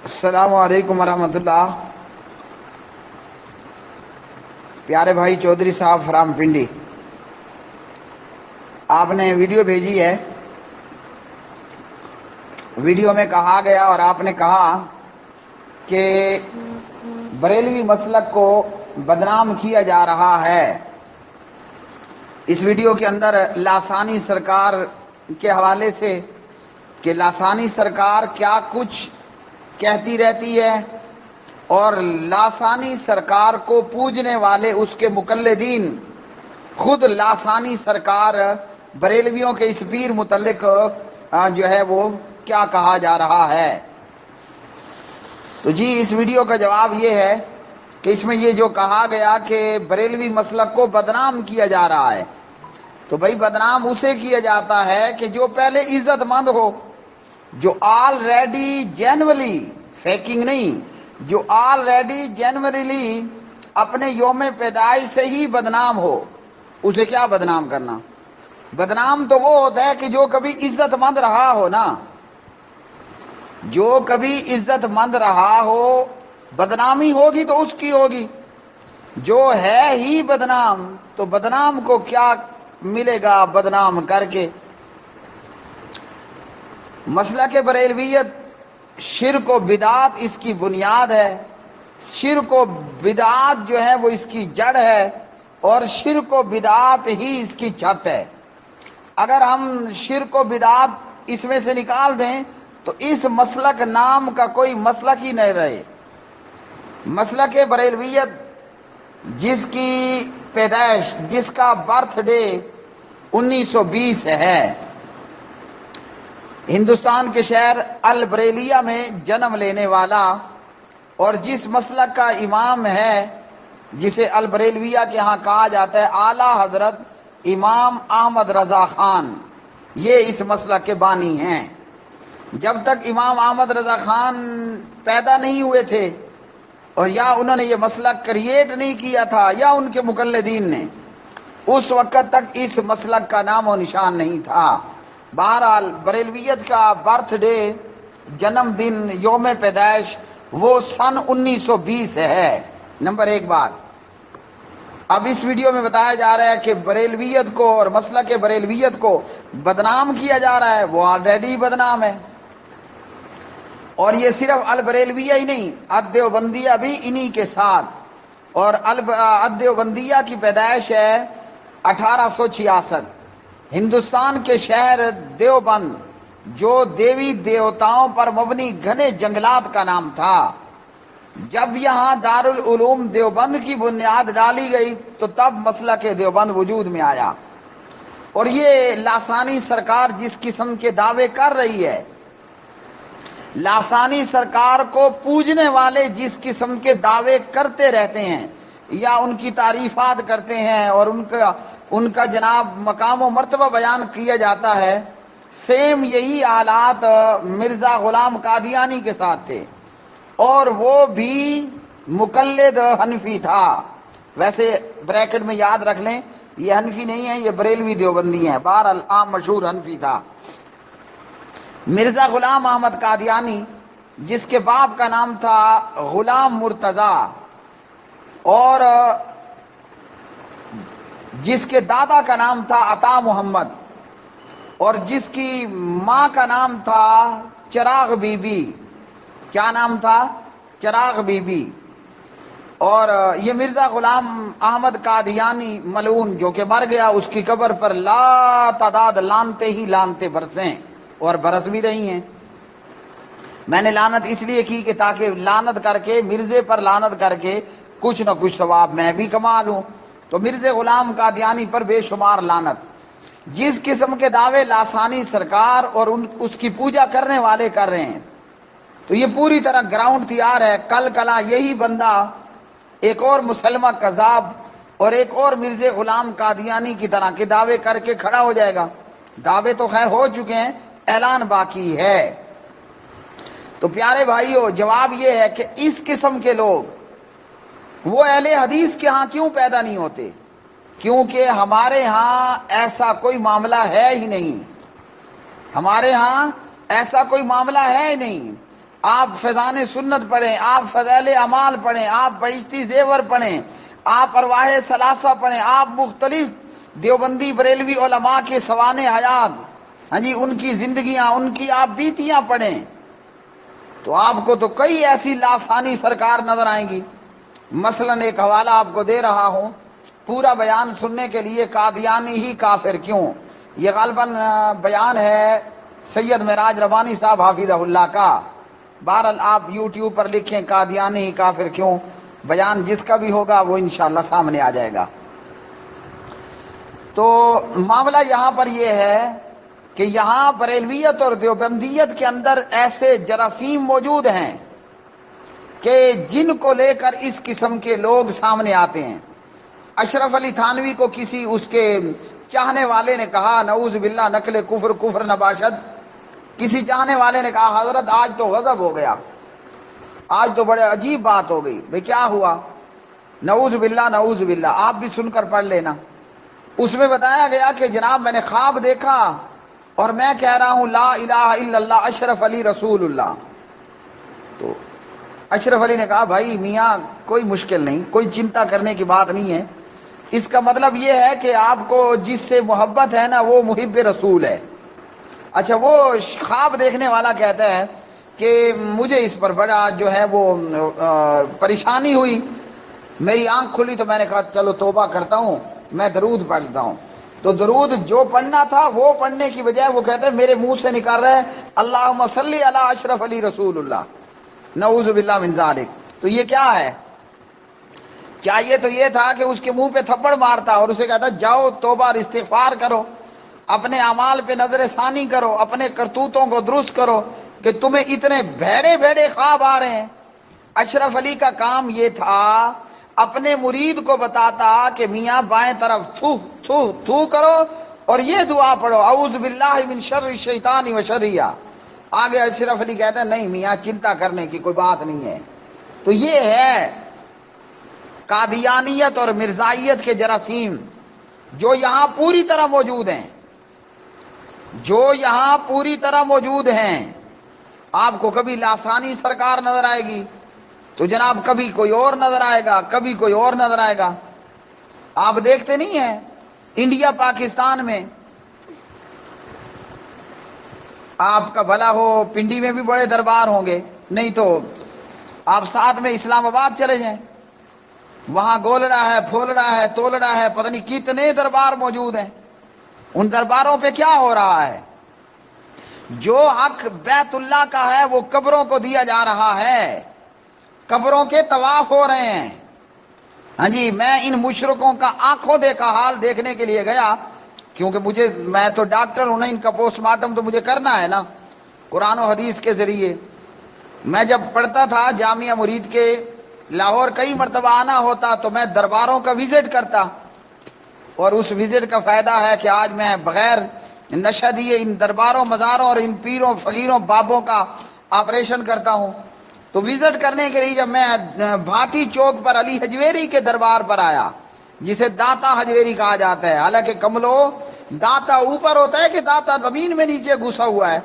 السلام علیکم ورحمۃ اللہ۔ پیارے بھائی چودھری صاحب فرام پنڈی، آپ نے ویڈیو بھیجی ہے۔ ویڈیو میں کہا گیا اور آپ نے کہا کہ بریلوی مسلک کو بدنام کیا جا رہا ہے۔ اس ویڈیو کے اندر لاسانی سرکار کے حوالے سے کہ لاسانی سرکار کیا کچھ کہتی رہتی ہے، اور لاسانی سرکار کو پوجنے والے اس کے مقلدین خود لاسانی سرکار بریلویوں کے اس پیر متعلق جو ہے وہ کیا کہا جا رہا ہے۔ تو جی اس ویڈیو کا جواب یہ ہے کہ اس میں یہ جو کہا گیا کہ بریلوی مسلک کو بدنام کیا جا رہا ہے، تو بھائی بدنام اسے کیا جاتا ہے کہ جو پہلے عزت مند ہو، جو آلریڈی جینولی فیکنگ نہیں، جو آلریڈی جینوریلی اپنے یوم پیدائش سے ہی بدنام ہو، اسے کیا بدنام کرنا؟ بدنام تو وہ ہوتا ہے کہ جو کبھی عزت مند رہا ہو نا، جو کبھی عزت مند رہا ہو، بدنامی ہوگی تو اس کی ہوگی۔ جو ہے ہی بدنام تو بدنام کو کیا ملے گا بدنام کر کے؟ مسلک بریلویت شرک و بدعت اس کی بنیاد ہے، شرک و بدعت جو ہے وہ اس کی جڑ ہے، اور شرک و بدعت ہی اس کی چھت ہے۔ اگر ہم شرک و بدعت اس میں سے نکال دیں تو اس مسلک نام کا کوئی مسلک ہی نہیں رہے۔ مسلک بریلویت جس کی پیدائش، جس کا برتھ ڈے 1920 ہے، ہندوستان کے شہر البریلیہ میں جنم لینے والا، اور جس مسلک کا امام ہے جسے البریلویہ کے ہاں کہا جاتا ہے اعلیٰ حضرت امام احمد رضا خان، یہ اس مسلک کے بانی ہیں۔ جب تک امام احمد رضا خان پیدا نہیں ہوئے تھے، اور یا انہوں نے یہ مسلک کریٹ نہیں کیا تھا یا ان کے مقلدین نے، اس وقت تک اس مسلک کا نام و نشان نہیں تھا۔ بہرحال بریلویت کا برتھ ڈے، جنم دن، یوم پیدائش وہ سن 1920 ہے۔ نمبر ایک بات، اب اس ویڈیو میں بتایا جا رہا ہے کہ بریلویت کو اور مسلک بریلویت کو بدنام کیا جا رہا ہے، وہ آلریڈی بدنام ہے۔ اور یہ صرف البریلویہ ہی نہیں، الدیوبندیہ بھی انہی کے ساتھ۔ اور الدیوبندیہ کی پیدائش ہے 1866۔ ہندوستان کے شہر دیوبند، جو دیوی دیوتاؤں پر مبنی گھنے جنگلات کا نام تھا، جب یہاں دارالعلوم دیوبند کی بنیاد ڈالی گئی تو تب مسلک دیوبند وجود میں آیا۔ اور یہ لاسانی سرکار جس قسم کے دعوے کر رہی ہے، لاسانی سرکار کو پوجنے والے جس قسم کے دعوے کرتے رہتے ہیں یا ان کی تعریفات کرتے ہیں اور ان کا جناب مقام و مرتبہ بیان کیا جاتا ہے، سیم یہی حالات مرزا غلام قادیانی کے ساتھ تھے، اور وہ بھی مقلد حنفی تھا۔ ویسے بریکٹ میں یاد رکھ لیں، یہ حنفی نہیں ہے، یہ بریلوی دیوبندی ہیں، بہرحال عام مشہور حنفی تھا۔ مرزا غلام احمد قادیانی، جس کے باپ کا نام تھا غلام مرتضی، اور جس کے دادا کا نام تھا عطا محمد، اور جس کی ماں کا نام تھا چراغ بی بی۔ کیا نام تھا؟ چراغ بی بی۔ اور یہ مرزا غلام احمد قادیانی ملعون جو کہ مر گیا، اس کی قبر پر لا تعداد لانتے ہی لانتے برسیں، اور برس بھی رہی ہیں۔ میں نے لعنت اس لیے کی کہ تاکہ لعنت کر کے، مرزے پر لعنت کر کے کچھ نہ کچھ ثواب میں بھی کما لوں۔ تو مرزا غلام قادیانی پر بے شمار لعنت۔ جس قسم کے دعوے لاسانی سرکار اور اس کی پوجا کرنے والے کر رہے ہیں، تو یہ پوری طرح گراؤنڈ تیار ہے۔ کل کلا یہی بندہ ایک اور مسلمہ کذاب اور ایک اور مرزا غلام قادیانی کی طرح کے دعوے کر کے کھڑا ہو جائے گا۔ دعوے تو خیر ہو چکے ہیں، اعلان باقی ہے۔ تو پیارے بھائیو، جواب یہ ہے کہ اس قسم کے لوگ وہ اہل حدیث کے ہاں کیوں پیدا نہیں ہوتے؟ کیونکہ ہمارے ہاں ایسا کوئی معاملہ ہے ہی نہیں، ہمارے ہاں ایسا کوئی معاملہ ہے ہی نہیں۔ آپ فیضان سنت پڑھیں، آپ فضائل اعمال پڑھیں، آپ بہشتی زیور پڑھیں، آپ ارواح ثلاثہ پڑھیں، آپ مختلف دیوبندی بریلوی علماء کے سوانح حیات، ہاں جی، ان کی زندگیاں، ان کی آپ بیتیاں پڑھیں، تو آپ کو تو کئی ایسی لافانی سرکار نظر آئیں گی۔ مثلا ایک حوالہ آپ کو دے رہا ہوں پورا بیان سننے کے لیے، قادیانی ہی کافر کیوں، یہ غالباً بیان ہے سید معراج ربانی صاحب حافظہ اللہ کا۔ بہرحال آپ یوٹیوب پر لکھیں قادیانی ہی کافر کیوں، بیان جس کا بھی ہوگا وہ انشاءاللہ سامنے آ جائے گا۔ تو معاملہ یہاں پر یہ ہے کہ یہاں بریلویت اور دیوبندیت کے اندر ایسے جراثیم موجود ہیں کہ جن کو لے کر اس قسم کے لوگ سامنے آتے ہیں۔ اشرف علی تھانوی کو کسی اس کے چاہنے والے نے کہا، نعوذ باللہ نقل کفر کفر نباشد، کسی چاہنے والے نے کہا حضرت آج تو غضب ہو گیا، آج تو بڑے عجیب بات ہو گئی۔ بھئی کیا ہوا؟ نعوذ باللہ نعوذ باللہ، آپ بھی سن کر پڑھ لینا۔ اس میں بتایا گیا کہ جناب میں نے خواب دیکھا اور میں کہہ رہا ہوں لا الہ الا اللہ اشرف علی رسول اللہ۔ تو اشرف علی نے کہا بھائی میاں کوئی مشکل نہیں، کوئی چنتا کرنے کی بات نہیں ہے، اس کا مطلب یہ ہے کہ آپ کو جس سے محبت ہے نا وہ محب رسول ہے۔ اچھا، وہ خواب دیکھنے والا کہتا ہے کہ مجھے اس پر بڑا جو ہے وہ پریشانی ہوئی، میری آنکھ کھلی تو میں نے کہا چلو توبہ کرتا ہوں، میں درود پڑھتا ہوں۔ تو درود جو پڑھنا تھا وہ پڑھنے کی بجائے وہ کہتے ہیں میرے منہ سے نکال رہے ہیں اللہم صلی علی اشرف علی رسول اللہ، نعوذ باللہ من ذالک۔ تو یہ کیا ہے؟ کیا یہ تو یہ تھا کہ اس کے منہ پہ تھپڑ مارتا اور اسے کہتا جاؤ توبہ اور استغفار کرو، اپنے اعمال پہ نظر ثانی کرو، اپنے کرتوتوں کو درست کرو کہ تمہیں اتنے بھیڑے بھیڑے خواب آ رہے ہیں۔ اشرف علی کا کام یہ تھا اپنے مرید کو بتاتا کہ میاں بائیں طرف تھو تھو تھو کرو اور یہ دعا پڑھو اعوذ باللہ من شر الشیطان و شرہ۔ آگے اشرف علی کہتا ہے نہیں میاں چنتا کرنے کی کوئی بات نہیں ہے۔ تو یہ ہے قادیانیت اور مرزائیت کے جراثیم جو یہاں پوری طرح موجود ہیں، جو یہاں پوری طرح موجود ہیں۔ آپ کو کبھی لاسانی سرکار نظر آئے گی تو جناب کبھی کوئی اور نظر آئے گا، کبھی کوئی اور نظر آئے گا۔ آپ دیکھتے نہیں ہیں انڈیا پاکستان میں، آپ کا بھلا ہو پنڈی میں بھی بڑے دربار ہوں گے، نہیں تو آپ ساتھ میں اسلام آباد چلے جائیں، وہاں گولڑا ہے، پھولڑا ہے، تولڑا ہے، پتہ نہیں کتنے دربار موجود ہیں۔ ان درباروں پہ کیا ہو رہا ہے؟ جو حق بیت اللہ کا ہے وہ قبروں کو دیا جا رہا ہے، قبروں کے طواف ہو رہے ہیں۔ ہاں جی، میں ان مشرکوں کا آنکھوں دیکھا حال دیکھنے کے لیے گیا، کیونکہ میں تو ڈاکٹر ہوں نا، ان کا پوسٹ مارٹم تو مجھے کرنا ہے نا قرآن و حدیث کے ذریعے۔ میں جب پڑھتا تھا جامعہ مرید کے لاہور کئی مرتبہ آنا ہوتا تو میں درباروں کا وزٹ کرتا، اور اس وزٹ کا فائدہ ہے کہ آج میں بغیر نشہ دیے ان درباروں مزاروں اور ان پیروں فقیروں بابوں کا آپریشن کرتا ہوں۔ تو وزٹ کرنے کے لیے جب میں بھاٹی چوک پر علی حجویری کے دربار پر آیا، جسے داتا حجویری کہا جاتا ہے، حالانکہ کملو داتا اوپر ہوتا ہے کہ داتا زمین میں نیچے گھسا ہوا ہے؟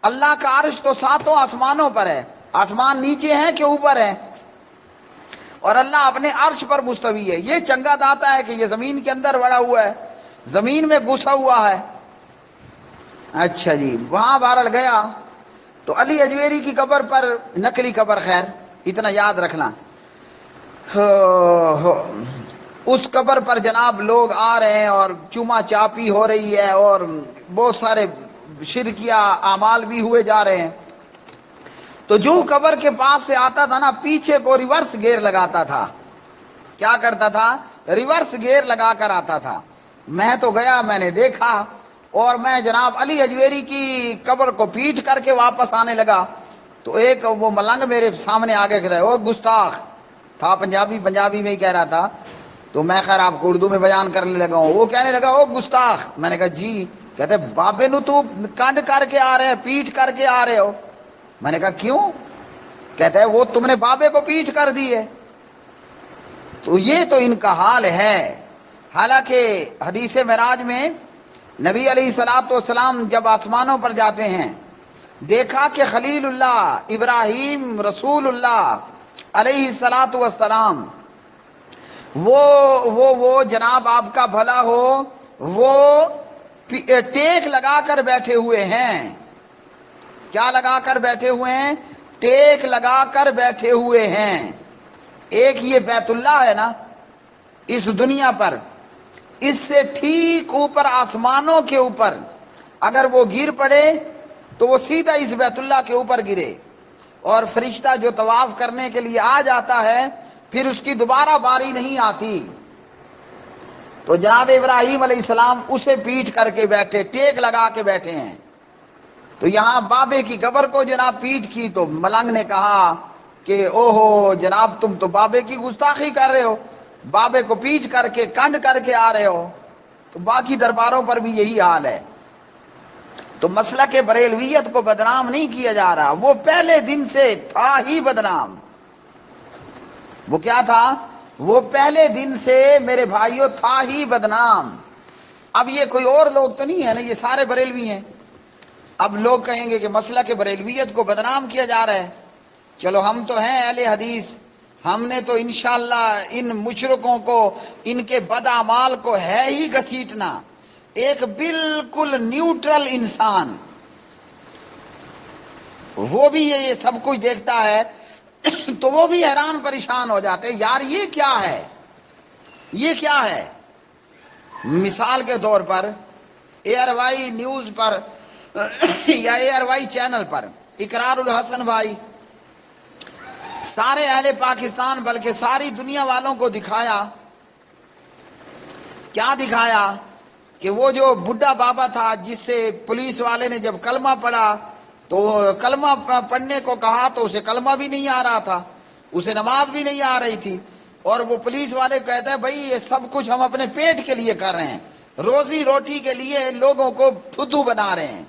اللہ کا عرش تو ساتوں آسمانوں پر ہے، آسمان نیچے ہیں کہ اوپر ہے، اور اللہ اپنے عرش پر مستوی ہے۔ یہ چنگا داتا ہے کہ یہ زمین کے اندر بڑا ہوا ہے، زمین میں گھسا ہوا ہے۔ اچھا جی، وہاں بہرحال گیا تو علی حجویری کی قبر پر، نقلی قبر خیر اتنا یاد رکھنا، اس قبر پر جناب لوگ آ رہے ہیں اور چوما چاپی ہو رہی ہے اور بہت سارے شرکیہ اعمال بھی ہوئے جا رہے ہیں۔ تو جو قبر کے پاس سے آتا تھا نا پیچھے کو ریورس گیئر لگاتا تھا۔ کیا کرتا تھا؟ ریورس گیئر لگا کر آتا تھا۔ میں تو گیا، میں نے دیکھا، اور میں جناب علی حجویری کی قبر کو پیٹ کر کے واپس آنے لگا تو ایک وہ ملنگ میرے سامنے آگے کہتا ہے او گستاخ، تھا پنجابی میں ہی کہہ رہا تھا، تو میں خیر آپ کو اردو میں بیان کرنے لگا ہوں۔ وہ کہنے لگا او گستاخ، میں نے کہا جی، کہتے بابے نو تو کنڈ کر کے آ رہے، پیٹ کر کے آ رہے ہو؟ میں نے کہا کیوں؟ کہتا ہے وہ تم نے بابے کو پیٹ کر دی ہے۔ تو یہ تو ان کا حال ہے۔ حالانکہ حدیث معراج میں نبی علیہ الصلوۃ والسلام جب آسمانوں پر جاتے ہیں دیکھا کہ خلیل اللہ ابراہیم رسول اللہ علیہ الصلاۃ والسلام وہ جناب آپ کا بھلا ہو، وہ ٹیک لگا کر بیٹھے ہوئے ہیں۔ کیا لگا کر بیٹھے ہوئے ہیں؟ ٹیک لگا کر بیٹھے ہوئے ہیں۔ ایک یہ بیت اللہ ہے نا اس دنیا پر، اس سے ٹھیک اوپر آسمانوں کے اوپر اگر وہ گر پڑے تو وہ سیدھا اس بیت اللہ کے اوپر گرے، اور فرشتہ جو طواف کرنے کے لیے آ جاتا ہے پھر اس کی دوبارہ باری نہیں آتی۔ تو جناب ابراہیم علیہ السلام اسے پیٹ کر کے بیٹھے، ٹیک لگا کے بیٹھے ہیں۔ تو یہاں بابے کی قبر کو جناب پیٹ کی تو ملنگ نے کہا کہ اوہو جناب تم تو بابے کی گستاخی کر رہے ہو، بابے کو پیٹ کر کے کنڈ کر کے آ رہے ہو۔ تو باقی درباروں پر بھی یہی حال ہے۔ تو مسلک بریلویت کو بدنام نہیں کیا جا رہا، وہ پہلے دن سے تھا ہی بدنام۔ وہ کیا تھا؟ وہ پہلے دن سے میرے بھائیوں تھا ہی بدنام۔ اب یہ کوئی اور لوگ تو نہیں ہے نا، یہ سارے بریلوی ہیں۔ اب لوگ کہیں گے کہ مسلک بریلویت کو بدنام کیا جا رہا ہے۔ چلو ہم تو ہیں اہل حدیث، ہم نے تو انشاءاللہ ان مشرکوں کو، ان کے بد اعمال کو ہے ہی گھسیٹنا۔ ایک بالکل نیوٹرل انسان وہ بھی یہ سب کچھ دیکھتا ہے تو وہ بھی حیران پریشان ہو جاتے ہیں، یار یہ کیا ہے، یہ کیا ہے۔ مثال کے طور پر ایئر وائی نیوز پر یا ایئر وائی چینل پر اقرار الحسن بھائی سارے اہل پاکستان بلکہ ساری دنیا والوں کو دکھایا، کیا دکھایا کہ وہ جو بڈھا بابا تھا جس سے پولیس والے نے جب کلمہ پڑھا تو کلمہ پڑھنے کو کہا تو اسے کلمہ بھی نہیں آ رہا تھا، اسے نماز بھی نہیں آ رہی تھی، اور وہ پولیس والے کہتے ہیں بھائی یہ سب کچھ ہم اپنے پیٹ کے لیے کر رہے ہیں، روزی روٹی کے لیے لوگوں کو پھدو بنا رہے ہیں۔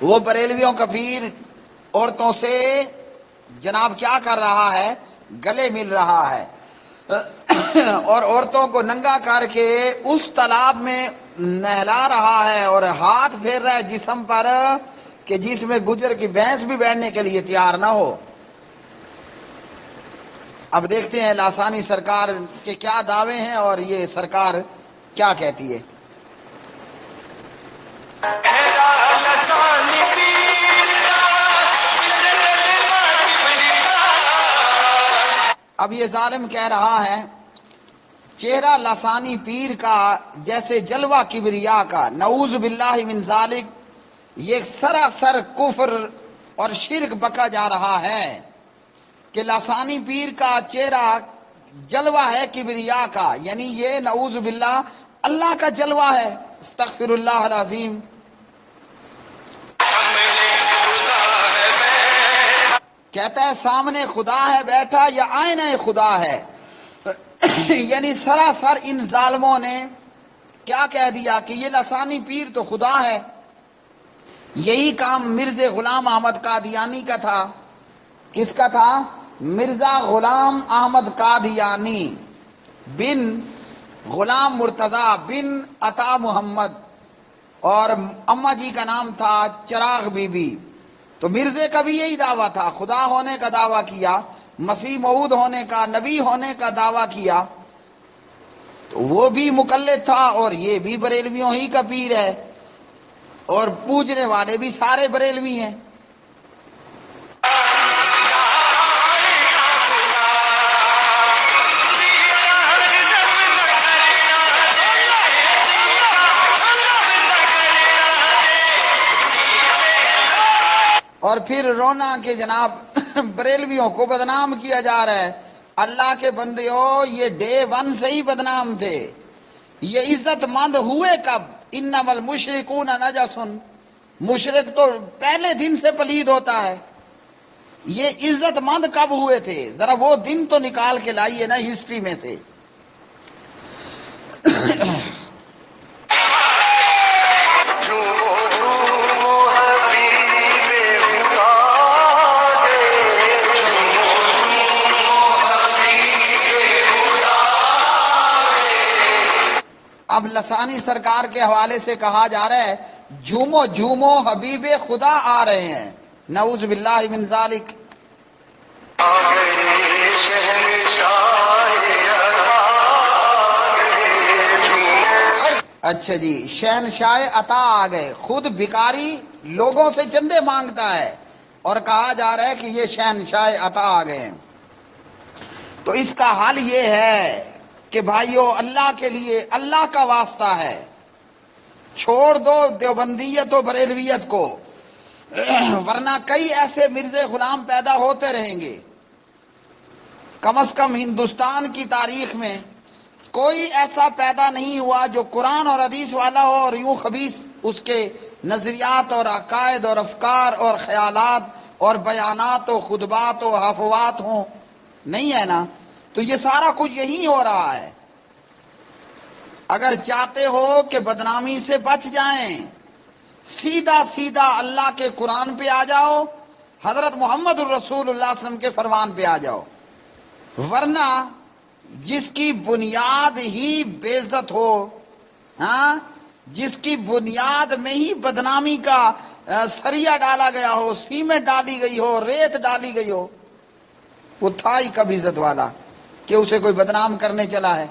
وہ بریلویوں کا پیر عورتوں سے جناب کیا کر رہا ہے؟ گلے مل رہا ہے، اور عورتوں کو ننگا کر کے اس تالاب میں نہلا رہا ہے اور ہاتھ پھیر رہا ہے جسم پر کہ جس میں گجر کی بھینس بھی بیٹھنے کے لیے تیار نہ ہو۔ اب دیکھتے ہیں لاسانی سرکار کے کیا دعوے ہیں اور یہ سرکار کیا کہتی ہے۔ اب یہ ظالم کہہ رہا ہے چہرہ لسانی پیر کا جیسے جلوہ کبریا کا، نعوذ باللہ من ذالک، یہ سراسر کفر اور شرک بکا جا رہا ہے کہ لسانی پیر کا چہرہ جلوہ ہے کبریا کا، یعنی یہ نعوذ باللہ اللہ کا جلوہ ہے، استغفر اللہ العظیم۔ کہتا ہے سامنے خدا ہے بیٹھا یا آئینہ خدا ہے، یعنی سراسر ان ظالموں نے کیا کہہ دیا کہ یہ لسانی پیر تو خدا ہے۔ یہی کام مرزا غلام احمد قادیانی کا تھا۔ کس کا تھا؟ مرزا غلام احمد قادیانی بن غلام مرتضی بن عطا محمد، اور اماں جی کا نام تھا چراغ بی بی۔ تو مرزے کا بھی یہی دعویٰ تھا، خدا ہونے کا دعویٰ کیا، مسیح موعود ہونے کا، نبی ہونے کا دعویٰ کیا، تو وہ بھی مقلد تھا اور یہ بھی بریلویوں ہی کا پیر ہے، اور پوجنے والے بھی سارے بریلوی ہیں۔ اور پھر رونا کہ جناب بریلویوں کو بدنام کیا جا رہا ہے۔ اللہ کے بندیوں یہ ڈے 1 سے ہی بدنام تھے، یہ عزت مند ہوئے کب؟ انما المشرکون نجس، مشرک تو پہلے دن سے پلید ہوتا ہے، یہ عزت مند کب ہوئے تھے؟ ذرا وہ دن تو نکال کے لائیے نا ہسٹری میں سے۔ اب لسانی سرکار کے حوالے سے کہا جا رہا ہے جھومو جھومو حبیب خدا آ رہے ہیں، نعوذ باللہ من ذالک۔ اچھا جی، شہنشاہ عطا آ گئے، خود بھکاری لوگوں سے چندے مانگتا ہے اور کہا جا رہا ہے کہ یہ شہنشاہ عطا آ گئے ہیں۔ تو اس کا حل یہ ہے کہ بھائیو اللہ کے لیے اللہ کا واسطہ ہے، چھوڑ دو دیوبندیت و بریلویت کو، ورنہ کئی ایسے مرزے غلام پیدا ہوتے رہیں گے۔ کم از کم ہندوستان کی تاریخ میں کوئی ایسا پیدا نہیں ہوا جو قرآن اور حدیث والا ہو اور یوں خبیث اس کے نظریات اور عقائد اور افکار اور خیالات اور بیانات و خطبات و حفوات ہوں، نہیں ہے نا؟ تو یہ سارا کچھ یہی ہو رہا ہے۔ اگر چاہتے ہو کہ بدنامی سے بچ جائیں، سیدھا سیدھا اللہ کے قرآن پہ آ جاؤ، حضرت محمد الرسول اللہ صلی اللہ علیہ وسلم کے فرمان پہ آ جاؤ، ورنہ جس کی بنیاد ہی بے عزت ہو، ہاں، جس کی بنیاد میں ہی بدنامی کا سریا ڈالا گیا ہو، سیمنٹ ڈالی گئی ہو، ریت ڈالی گئی ہو، وہ تھا ہی کب عزت والا کہ اسے کوئی بدنام کرنے چلا ہے؟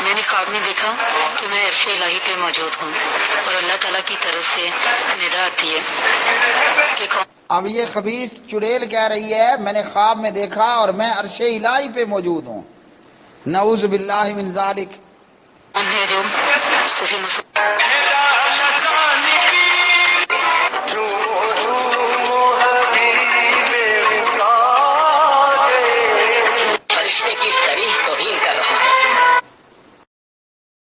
میں نے خواب میں دیکھا کہ میں عرش الہی پہ موجود ہوں اور اللہ تعالیٰ کی طرف سے ندا آتی ہے کہ اب یہ خبیث چڑیل کہہ رہی ہے میں نے خواب میں دیکھا اور میں عرش الہی پہ موجود ہوں، نعوذ باللہ من ذالک۔ کون ہے جو صوفی مسلم